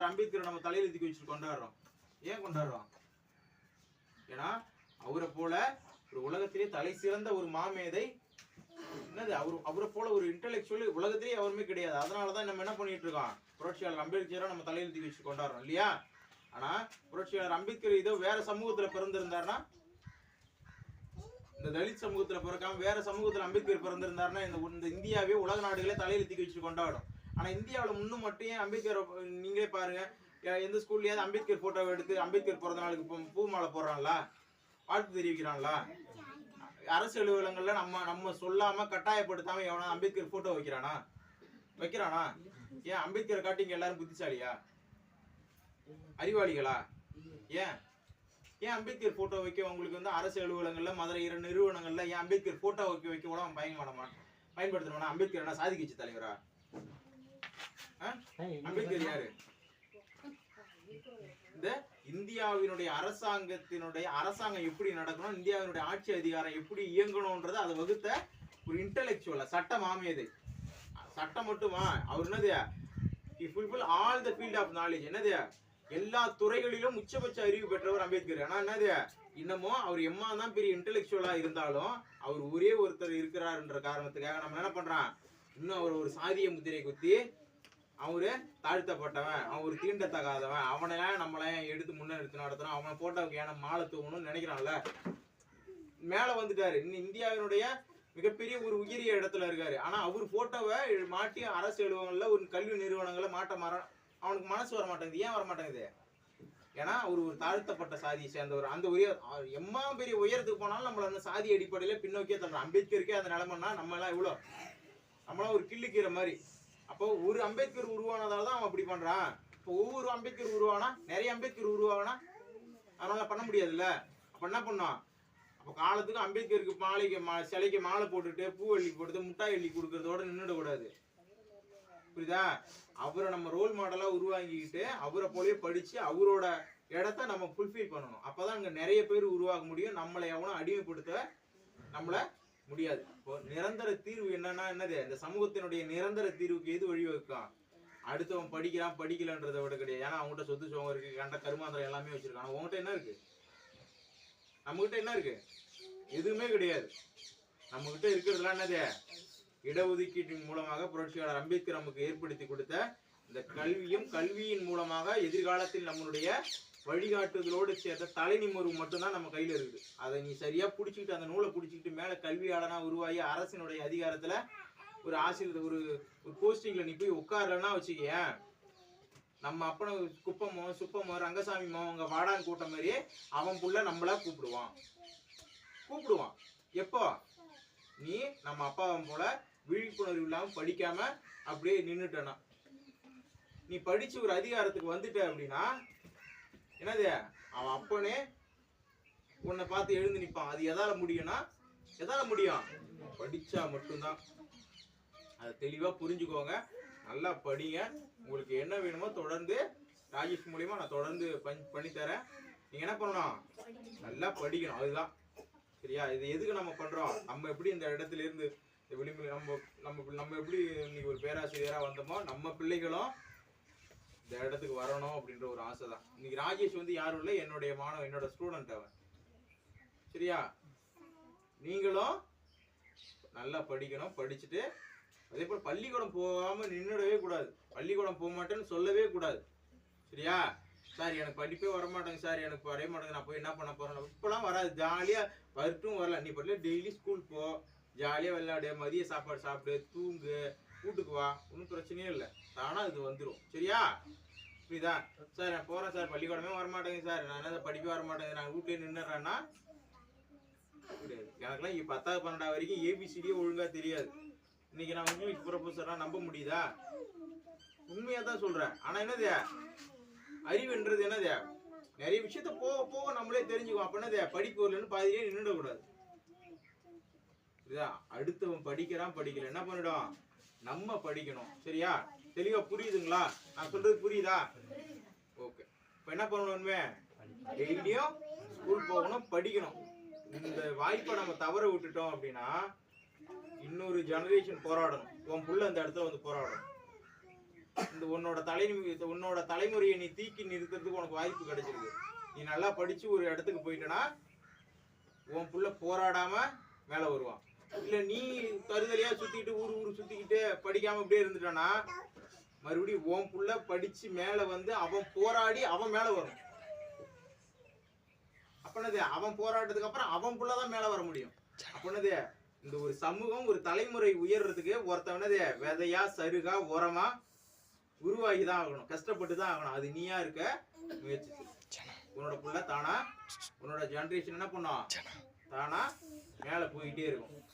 அம்பேத்கரை நம்ம தலையில தூக்கி வச்சு கொண்டாடுறோம். ஏன் கொண்டாடுறோம்? ஏன்னா அவரை போல ஒரு உலகத்திலே தலை சிறந்த ஒரு மாமேதை, என்னது அவரை போல ஒரு இன்டெலெக்சுவல் உலகத்திலேயே அவருமே கிடையாது. அதனாலதான் நம்ம என்ன பண்ணிட்டு இருக்கோம், புரட்சியாளர் அம்பேத்கரை நம்ம தலையில தூக்கி வச்சு கொண்டாடுறோம் இல்லையா? ஆனா புரட்சியாளர் அம்பேத்கர் இதோ வேற சமூகத்துல பிறந்திருந்தாருன்னா, இந்த தலித் சமூகத்துல பிறக்காம வேற சமூகத்துல அம்பேத்கர் பிறந்திருந்தாருன்னா இந்த இந்தியாவே உலக நாடுகளே தலையில தூக்கி வச்சு கொண்டாடும். ஆனா இந்தியாவில முன்னும் மட்டும் ஏன் அம்பேத்கர், நீங்களே பாருங்க, எந்த ஸ்கூல்லயாவது அம்பேத்கர் போட்டோவை எடுத்து அம்பேத்கர் பிறந்த நாளுக்கு பூ மாலை போடுறாங்களா, வாழ்த்து தெரிவிக்கிறாங்களா? அரசு அலுவலகங்கள்ல நம்ம சொல்லாம கட்டாயப்படுத்தாம எவனா அம்பேத்கர் போட்டோ வைக்கிறானா? ஏன் அம்பேத்கரை காட்டிங்க எல்லாரும் புத்திசாலியா, அறிவாளிகளா? ஏன் அம்பேத்கர் போட்டோ வைக்க உங்களுக்கு வந்து அரசு அலுவலகங்கள்ல மதுரை நிறுவனங்கள்ல ஏன் அம்பேத்கர் போட்டோ வைக்க கூட பயன்படுத்தணும்னா? அம்பேத்கர் என்ன சாதி கட்சி தலைவரா? அம்பேத்கர் யாரு? இந்த இந்தியாவினுடைய அரசாங்கம் எப்படி நடக்கணும், இந்தியாவினுடைய ஆட்சி அதிகாரம் எப்படி இயங்கணும்ன்றது அதை வகுத்த ஒரு இன்டெலெக்சுவல் சட்ட மாமேதை. சட்டம் மட்டுமா? அவர் என்னது, he fulfill all the field of knowledge. என்னது, எல்லா துறைகளிலும் உச்சபட்ச அறிவு பெற்றவர் அம்பேத்கர். ஆனா என்னது, இன்னமும் அவர் எம்மா தான் பெரிய இன்டெலெக்சுவலா இருந்தாலும் அவர் ஒரே ஒருத்தர் இருக்கிறார்ன்ற காரணத்துக்காக நம்ம என்ன பண்றான், இன்னும் அவர் ஒரு சாதிய முத்திரை குத்தி அவரு தாழ்த்தப்பட்டவன், அவன் ஒரு தீண்டத்தகாதவன், அவனையெல்லாம் நம்மளையும் எடுத்து முன்னெடுத்து நடத்தணும், அவனை போட்டோவுக்கு ஏன்னா மாலை தூவணும்னு நினைக்கிறான்ல, மேல வந்துட்டாரு. இன்னும் இந்தியாவினுடைய மிகப்பெரிய ஒரு உயரிய இடத்துல இருக்காரு. ஆனா அவர் போட்டோவை மாட்டி அரசு அலுவலகங்கள்ல ஒரு கல்வி நிறுவனங்களை அவனுக்கு மனசு வர மாட்டேங்குது. ஏன் வர மாட்டேங்குது? ஏன்னா ஒரு தாழ்த்தப்பட்ட சாதியை சேர்ந்தவர். அந்த எம்மா பெரிய உயரத்துக்கு போனாலும் நம்மள வந்து சாதி அடிப்படையில பின்னோக்கியே தள்ளுறோம். அம்பேத்கருக்கே அந்த நிலைமைன்னா நம்ம எல்லாம் இவ்வளோ, நம்மளாம் ஒரு கிள்ளுக்கிற மாதிரி. அப்போ ஒரு அம்பேத்கர் உருவானதால தான் அவன் அப்படி பண்றான். இப்போ ஒவ்வொரு அம்பேத்கர் உருவானா, நிறைய அம்பேத்கர் உருவானா அதனால பண்ண முடியாதுல்ல. அப்ப என்ன பண்ணோம், அப்போ காலத்துக்கு அம்பேத்கருக்கு சிலைக்கு மாலை போட்டுட்டு பூ அள்ளி போட்டு முட்டாய் அள்ளி கொடுக்கறதோட நின்றுடக்கூடாது. புரியுதா? அவரை நம்ம ரோல் மாடலா உருவாக்கிக்கிட்டு அவரை போலயே படிச்சு அவரோட இடத்த நம்ம ஃபுல்ஃபில் பண்ணணும். அப்பதான் அங்க நிறைய பேர் உருவாக முடியும். நம்மளை எவனும் அடிமைப்படுத்த நம்மள முடியாது. இப்போ நிரந்தர தீர்வு என்னது, இந்த சமூகத்தினுடைய நிரந்தர தீர்வுக்கு எது வழிவகுக்கும்? அடுத்தவன் படிக்கலன்றதை விட கிடையாது. ஏன்னா அவங்ககிட்ட சொத்து சோகம் இருக்கு, கண்ட கருமாந்திரம் எல்லாமே வச்சிருக்கான். உங்ககிட்ட என்ன இருக்கு? நம்ம கிட்ட என்ன இருக்கு? எதுவுமே கிடையாது. நம்ம கிட்ட இருக்கிறதுலாம் என்னது, இடஒதுக்கீட்டின் மூலமாக புரட்சியாளர் அம்பேத்கர் நமக்கு ஏற்படுத்தி கொடுத்த இந்த கல்வியின் மூலமாக எதிர்காலத்தில் நம்மளுடைய வழிகாட்டுதலோடு சேர்த்த தலைநிமர்வு மட்டும்தான் நம்ம கையில இருக்குது. அதை நீ சரியா பிடிச்சிக்கிட்டு, அந்த நூலை பிடிச்சிக்கிட்டு மேல கல்வியாளனா உருவாகி அரசினுடைய அதிகாரத்துல ஒரு ஆசிரியர் ஒரு போஸ்டிங்ல நீ போய் உட்காரலன்னா வச்சுக்க, நம்ம அப்பனை குப்பமோ சுப்பமோ ரங்கசாமிமோ அவங்க வாடான் கூட்டம் மாதிரியே அவன் புள்ள நம்மள கூப்பிடுவான். எப்போ நீ நம்ம அப்பாவன் போல விழிப்புணர்வு இல்லாம படிக்காம அப்படியே நின்றுட்டனா, நீ படிச்சு ஒரு அதிகாரத்துக்கு வந்துட்ட அப்படின்னா என்னது, அவன் அப்பனே உன்னை பார்த்து எழுந்து நிற்பான். அது எதால முடியும்? படிச்சா மட்டும்தான். அதை தெளிவா புரிஞ்சுக்கோங்க, நல்லா படிங்க. உங்களுக்கு என்ன வேணுமோ தொடர்ந்து ராஜேஷ் மூலியமா நான் தொடர்ந்து பண்ணித்தரேன். நீங்க என்ன பண்ணணும், நல்லா படிக்கணும். அதுதான் சரியா? இது எதுக்கு நம்ம பண்றோம், நம்ம எப்படி இந்த இடத்துல இருந்து நம்ம எப்படி இன்னைக்கு ஒரு பேராசிரியரா வந்தோமோ நம்ம பிள்ளைகளும் இந்த இடத்துக்கு வரணும் அப்படின்ற ஒரு ஆசை தான். இன்னைக்கு ராஜேஷ் வந்து யாரும் இல்லை, என்னுடைய மாணவன், என்னோட ஸ்டூடெண்ட் அவன். சரியா? நீங்களும் நல்லா படிக்கணும். படிச்சுட்டு அதே போல் பள்ளிக்கூடம் போகாம நின்றுடவே கூடாது. பள்ளிக்கூடம் போக மாட்டேன்னு சொல்லவே கூடாது. சரியா? சார் எனக்கு படிப்பே வரமாட்டேங்க சார், எனக்கு வரைய மாட்டேங்க, நான் போய் என்ன பண்ண போறேன், இப்பெல்லாம் வராது. ஜாலியா வரட்டும் வரல, நீ பட்டில டெய்லி ஸ்கூல் போ, ஜாலியா விளையாடு, மதிய சாப்பாடு சாப்பிடு, தூங்கு, வீட்டுக்கு வா, ஒன்றும் பிரச்சனையே இல்லை, தானா இது வந்துடும். சரியா? புரியுதா? சார் நான் போறேன் சார், பள்ளிக்கூடமே வரமாட்டேங்க சார், நான் என்ன படிக்க வரமாட்டேங்க, நான் வீட்லயே நின்றுறேன்னா கிடையாது. எனக்குலாம் 10வது 12வது வரைக்கும் ஏபிசிடியே ஒழுங்கா தெரியாது. இன்னைக்கு நான் இங்கிலீஷ் ப்ரொஃபஸர்லாம் நம்ப முடியுதா? உண்மையா தான் சொல்றேன். ஆனா என்னது அறிவுன்றது, என்னது நிறைய விஷயத்த போக போக நம்மளே தெரிஞ்சுக்குவோம். அப்ப என்னது படிப்பு வரலன்னு பாதியே நின்றுடக்கூடாது. சரியா? அடுத்தவன் படிக்கல என்ன பண்ணிடும், நம்ம படிக்கணும். சரியா? தெளிவா புரியுதுங்களா? நான் சொல்றது புரியுதா? ஓகே. இப்ப என்ன பண்ணணுமே, டெய்லியும் ஸ்கூல் போகணும், படிக்கணும். இந்த வாய்ப்பை நம்ம தவற விட்டுட்டோம் அப்படின்னா இன்னொரு ஜெனரேஷன் போராடணும். உன் புள்ள அந்த இடத்துல வந்து போராடணும். இந்த உன்னோட தலைமுறையை நீ தீக்கி நிறுத்துறதுக்கு உனக்கு வாய்ப்பு கிடைச்சிருக்கு. நீ நல்லா படிச்சு ஒரு இடத்துக்கு போயிட்டனா உன் புள்ள போராடாம மேல வருவான். இல்ல நீ தருதலையா சுத்திக்கிட்டு ஊரு சுத்திக்கிட்டு படிக்காம இப்படியே இருந்துட்டானா மறுபடியும் உன் புள்ள படிச்சு மேல வந்து அவன் போராடி அவன் மேல வரும். அப்பனது அவன் போராட்டத்துக்கு அப்புறம் அவன் புள்ளதான் மேல வர முடியும். அப்பனது இந்த ஒரு சமூகம் ஒரு தலைமுறை உயர்றதுக்கு ஒருத்தவனது விதையா சருகா உரமா உருவாகிதான் ஆகணும், கஷ்டப்பட்டு தான் ஆகணும். அது நீயா இருக்க முயற்சி. உன்னோட புள்ள தானா உன்னோட ஜெனரேஷன் என்ன பண்ணும், தானா மேல போயிட்டே இருக்கும்.